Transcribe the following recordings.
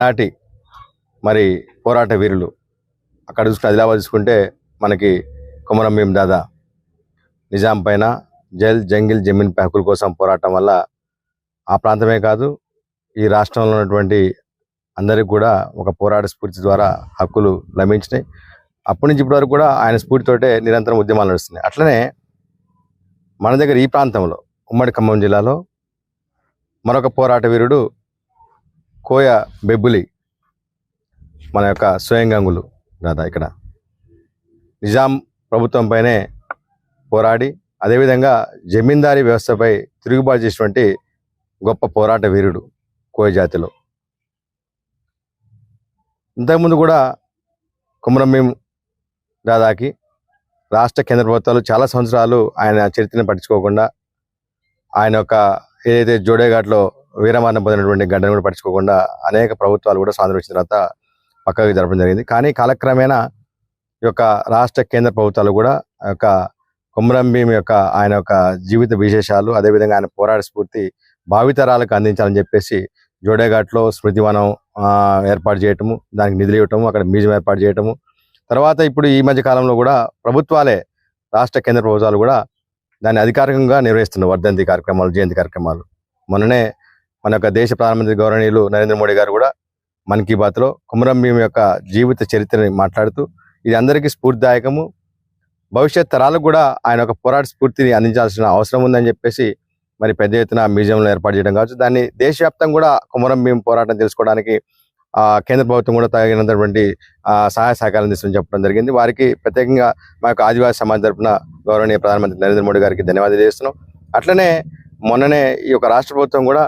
నాటి మరి పోరాట వీరులు అక్కడ చూసుకుంటే ఆదిలాబాద్ చూసుకుంటే మనకి కొమరం భీం దాదా నిజాం పైన జంగిల్ జమీన్ హక్కుల కోసం పోరాటం వల్ల ఆ ప్రాంతమే కాదు ఈ రాష్ట్రంలో ఉన్నటువంటి అందరికి కూడా ఒక పోరాట స్ఫూర్తి ద్వారా హక్కులు లభించినాయి. అప్పటి నుంచి ఇప్పటి వరకు కూడా ఆయన స్ఫూర్తితోటే నిరంతరం ఉద్యమాలు నడుస్తున్నాయి. అట్లనే మన దగ్గర ఈ ప్రాంతంలో ఉమ్మడి ఖమ్మం జిల్లాలో మరొక పోరాట వీరుడు కోయ బెబ్బులి మన యొక్క స్వయంగంగులు దాదా ఇక్కడ నిజాం ప్రభుత్వంపైనే పోరాడి అదేవిధంగా జమీందారీ వ్యవస్థపై తిరుగుబాటు చేసినటువంటి గొప్ప పోరాట వీరుడు కోయ జాతిలో. ఇంతకుముందు కూడా కొమరం భీం దాదాకి రాష్ట్ర కేంద్ర ప్రభుత్వాలు చాలా సంవత్సరాలు ఆయన చరిత్రను పట్టించుకోకుండా ఆయన యొక్క ఏదైతే జోడేఘాట్లో వీరమరణం పొందినటువంటి గడ్డను కూడా పట్టించుకోకుండా అనేక ప్రభుత్వాలు కూడా స్వాతంత్రం వచ్చిన తర్వాత పక్కకి జరపడం జరిగింది. కానీ కాలక్రమేణా ఈ యొక్క రాష్ట్ర కేంద్ర ప్రభుత్వాలు కూడా యొక్క కొమరం భీం యొక్క ఆయన యొక్క జీవిత విశేషాలు అదేవిధంగా ఆయన పోరాట స్ఫూర్తి భావితరాలకు అందించాలని చెప్పేసి జోడేఘాట్లో స్మృతివనం ఏర్పాటు చేయటము, దానికి నిధులు ఇవ్వటము, అక్కడ మ్యూజియం ఏర్పాటు చేయటము, తర్వాత ఇప్పుడు ఈ మధ్య కాలంలో కూడా ప్రభుత్వాలే రాష్ట్ర కేంద్ర ప్రభుత్వాలు కూడా దాన్ని అధికారికంగా నిర్వహిస్తున్నారు. వర్ధంతి కార్యక్రమాలు, జయంతి కార్యక్రమాలు. మొన్ననే మన యొక్క దేశ ప్రధానమంత్రి గౌరవనీయులు నరేంద్ర మోడీ గారు కూడా మన్ కీ బాత్లో కొమరం భీం యొక్క జీవిత చరిత్రని మాట్లాడుతూ ఇది అందరికీ స్ఫూర్తిదాయకము, భవిష్యత్ తరాలకు కూడా ఆయన యొక్క పోరాట స్ఫూర్తిని అందించాల్సిన అవసరం ఉందని చెప్పేసి మరి పెద్ద ఎత్తున మ్యూజియంలో ఏర్పాటు చేయడం కావచ్చు, దాన్ని దేశవ్యాప్తంగా కూడా కొమరం భీం పోరాటం తెలుసుకోవడానికి కేంద్ర ప్రభుత్వం కూడా తగినటువంటి సహాయ సహకారం అందిస్తుందని చెప్పడం జరిగింది. వారికి ప్రత్యేకంగా మా యొక్క ఆదివాసీ సమాజం తరఫున గౌరవనీయ ప్రధానమంత్రి నరేంద్ర మోడీ గారికి ధన్యవాదాలు చేస్తున్నాం. అట్లనే మొన్ననే ఈ యొక్క రాష్ట్ర ప్రభుత్వం కూడా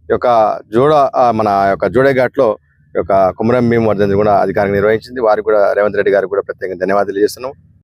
ఈ యొక్క మన యొక్క జోడేఘాట్లో ఈ యొక్క కొమరం భీం వర్ధంతి కూడా అధికారికంగా నిర్వహించింది. వారికి కూడా రేవంత్ రెడ్డి గారికి కూడా ప్రత్యేకంగా ధన్యవాదాలు చేస్తున్నాం.